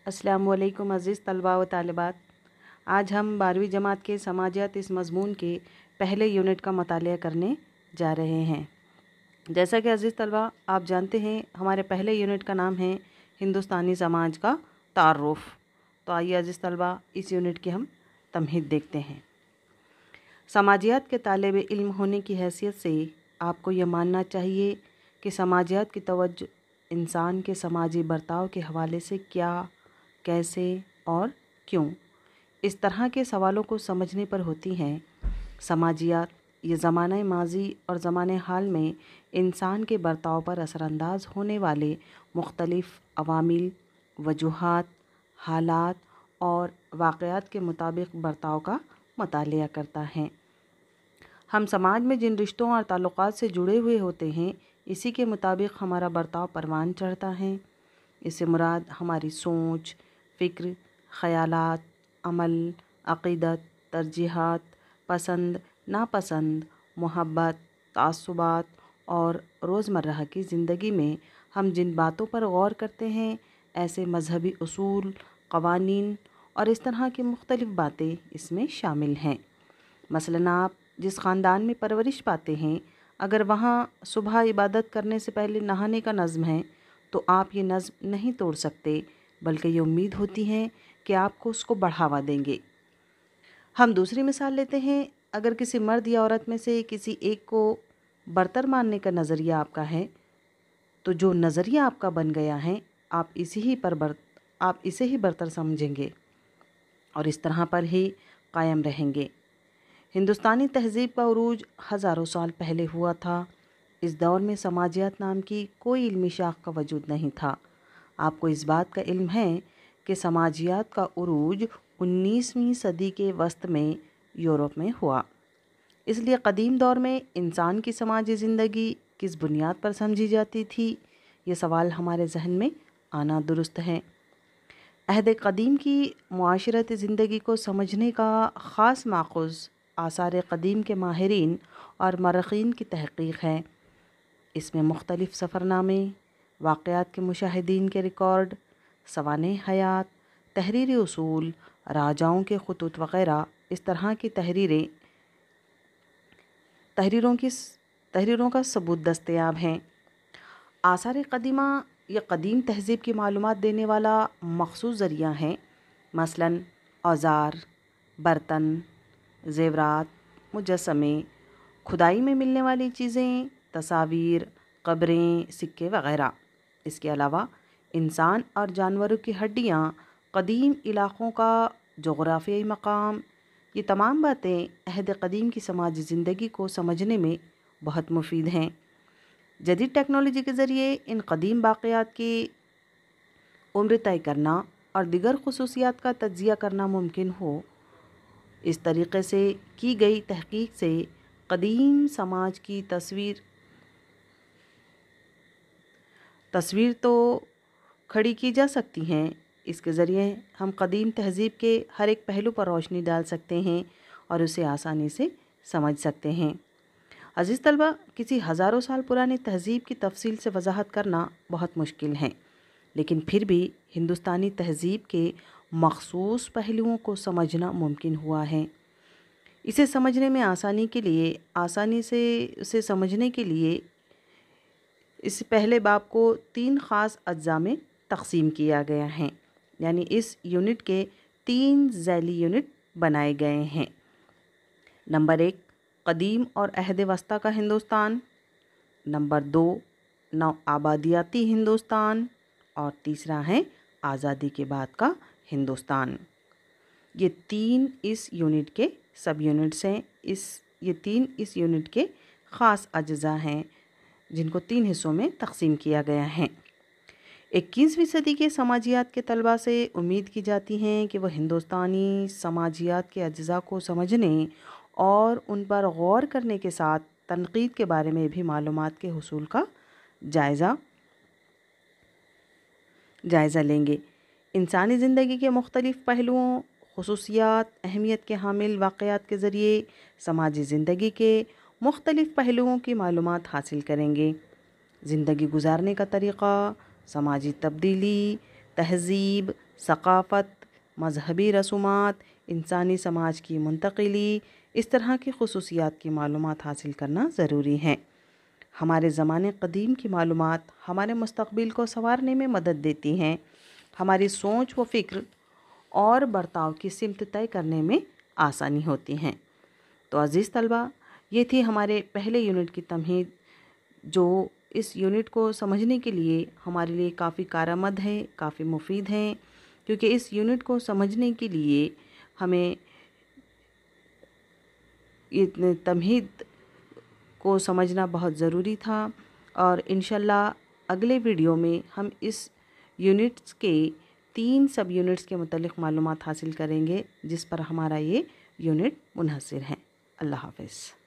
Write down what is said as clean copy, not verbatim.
अस्सलामु अलैकुम अज़ीज़ तलबा व तालिबात। आज हम 12वीं जमात के समाजियात इस मज़मून के पहले यूनिट का मुतालिया करने जा रहे हैं। जैसा कि अज़ीज़ तलबा आप जानते हैं, हमारे पहले यूनिट का नाम है हिंदुस्तानी समाज का तारुफ़। तो आइए अज़ीज़ तलबा इस यूनिट की हम तमहीद देखते हैं। समाजियात के तालिब इल्म होने की हैसियत से आपको ये मानना चाहिए कि समाजियात की तवज्जो इंसान के समाजी बर्ताव के हवाले से क्या, कैसे और क्यों, इस तरह के सवालों को समझने पर होती हैं। समाजियात ये ज़माने माजी और ज़माने हाल में इंसान के बर्ताव पर असरानंदाज होने वाले मुख्तलिफ़ अवामिल, वजूहात, हालात और वाक़यात के मुताबिक बर्ताव का मुतालिया करता है। हम समाज में जिन रिश्तों और ताल्लुक़ात से जुड़े हुए होते हैं, इसी के मुताबिक हमारा बर्ताव परवान चढ़ता है। इससे मुराद हमारी सोच, फ़िक्र, ख़यालात, अमल, अक़ीदत, तरजीहात, पसंद, नापसंद, मोहब्बत, तासुबात और रोज़मर्रा की ज़िंदगी में हम जिन बातों पर गौर करते हैं, ऐसे मजहबी उसूल, क़वानीन और इस तरह की मुख्तलिफ़ बातें इसमें शामिल हैं। मसलन आप जिस ख़ानदान में परवरिश पाते हैं, अगर वहाँ सुबह इबादत करने से पहले नहाने का नज़्म है तो आप ये नज़्म नहीं तोड़ सकते, बल्कि ये उम्मीद होती है कि आपको उसको बढ़ावा देंगे। हम दूसरी मिसाल लेते हैं। अगर किसी मर्द या औरत में से किसी एक को बरतर मानने का नज़रिया आपका है, तो जो नज़रिया आपका बन गया है, आप इसे ही बरतर समझेंगे और इस तरह पर ही कायम रहेंगे। हिंदुस्तानी तहज़ीब का उरूज हज़ारों साल पहले हुआ था। इस दौर में समाजियात नाम की कोई इल्मी शाख का वजूद नहीं था। आपको इस बात का इल्म है कि समाजियात का उरूज 19वीं सदी के वस्त में यूरोप में हुआ। इसलिए क़दीम दौर में इंसान की समाजी ज़िंदगी किस बुनियाद पर समझी जाती थी, ये सवाल हमारे जहन में आना दुरुस्त है। अहद क़दीम की मुआशरती ज़िंदगी को समझने का ख़ास माख़ूज़ आसार क़दीम के माहिरीन और मरख़ीन की तहक़ीक़ है। इसमें मुख्तलिफ़ सफ़रनामे, वाक़यात के मुशाहिदीन के रिकॉर्ड, सवाने हयात, तहरीरी उसूल, राजाओं के ख़ुतूत वग़ैरह इस तरह की तहरीरों का सबूत दस्तयाब हैं। आसार क़दीमा या क़दीम तहज़ीब की मालूमात देने वाला मख़सूस ज़रिया है। मसलन औज़ार, बर्तन, ज़ेवरात, मुजस्समे, खुदाई में मिलने वाली चीज़ें, तस्वीर, क़ब्रें, सिक्के वग़ैरह। इसके अलावा इंसान और जानवरों की हड्डियाँ, क़दीम इलाक़ों का जोग्राफ़ियाई मकाम, ये तमाम बातें अहद क़दीम की समाजी ज़िंदगी को समझने में बहुत मुफीद हैं। जदीद टेक्नोलॉजी के ज़रिए इन क़दीम बाक़ियात की उम्र तय करना और दिगर ख़ुसूसियात का तज्ज़िया करना मुमकिन हो। इस तरीक़े से की गई तहक़ीक़ से क़दीम समाज की तस्वीर तो खड़ी की जा सकती हैं। इसके ज़रिए हम क़दीम तहज़ीब के हर एक पहलू पर रोशनी डाल सकते हैं और उसे आसानी से समझ सकते हैं। अज़ीज़ तलबा, किसी हज़ारों साल पुरानी तहज़ीब की तफसील से वज़ाहत करना बहुत मुश्किल है, लेकिन फिर भी हिंदुस्तानी तहज़ीब के मख़सूस पहलुओं को समझना मुमकिन हुआ है। इसे समझने में आसानी से उसे समझने के लिए इस पहले बाब को 3 ख़ास अज्जा में तक़सीम किया गया है, यानी इस यूनिट के 3 ज़ैली यूनिट बनाए गए हैं। नंबर 1 क़दीम और अहद वस्ता का हिंदुस्तान, नंबर 2 नौ आबादियाती हिंदुस्तान और तीसरा है आज़ादी के बाद का हिंदुस्तान। ये 3 इस यूनिट के सब यूनिट्स हैं। ये 3 इस यूनिट के ख़ास अज्जा हैं, जिनको 3 हिस्सों में तक़सीम किया गया है। 21वीं सदी के समाजियात के तलबा से उम्मीद की जाती है कि वह हिंदुस्तानी समाजियात के अज्जा को समझने और उन पर गौर करने के साथ तनक़ीद के बारे में भी मालूमात के हुसूल का जायज़ा लेंगे। इंसानी ज़िंदगी के मुख्तलिफ़ पहलुओं, ख़ुसूसियात, अहमियत के हामिल वाक़यात के ज़रिए समाजी ज़िंदगी के मुख्तलिफ़ पहलुओं की मालूमात हासिल करेंगे। ज़िंदगी गुजारने का तरीक़ा, समाजी तब्दीली, तहज़ीब, ثقافت، مذہبی رسومات، انسانی سماج کی منتقلی، اس طرح کی خصوصیات کی معلومات حاصل کرنا ضروری ہیں۔ ہمارے زمانے قدیم کی معلومات ہمارے مستقبل کو سنوارنے میں مدد دیتی ہیں، ہماری سوچ و فکر اور برتاؤ کی سمت طے کرنے میں آسانی ہوتی ہیں۔ تو عزیز طلبہ، یہ تھی ہمارے پہلے یونٹ کی تمہید، جو اس یونٹ کو سمجھنے کے لیے ہمارے لیے کافی کارآمد ہے، کافی مفید ہیں، کیونکہ اس یونٹ کو سمجھنے کے لیے ہمیں تمہید کو سمجھنا بہت ضروری تھا، اور انشاءاللہ اگلے ویڈیو میں ہم اس یونٹس کے 3 سب یونٹس کے متعلق معلومات حاصل کریں گے جس پر ہمارا یہ یونٹ منحصر ہے۔ اللہ حافظ۔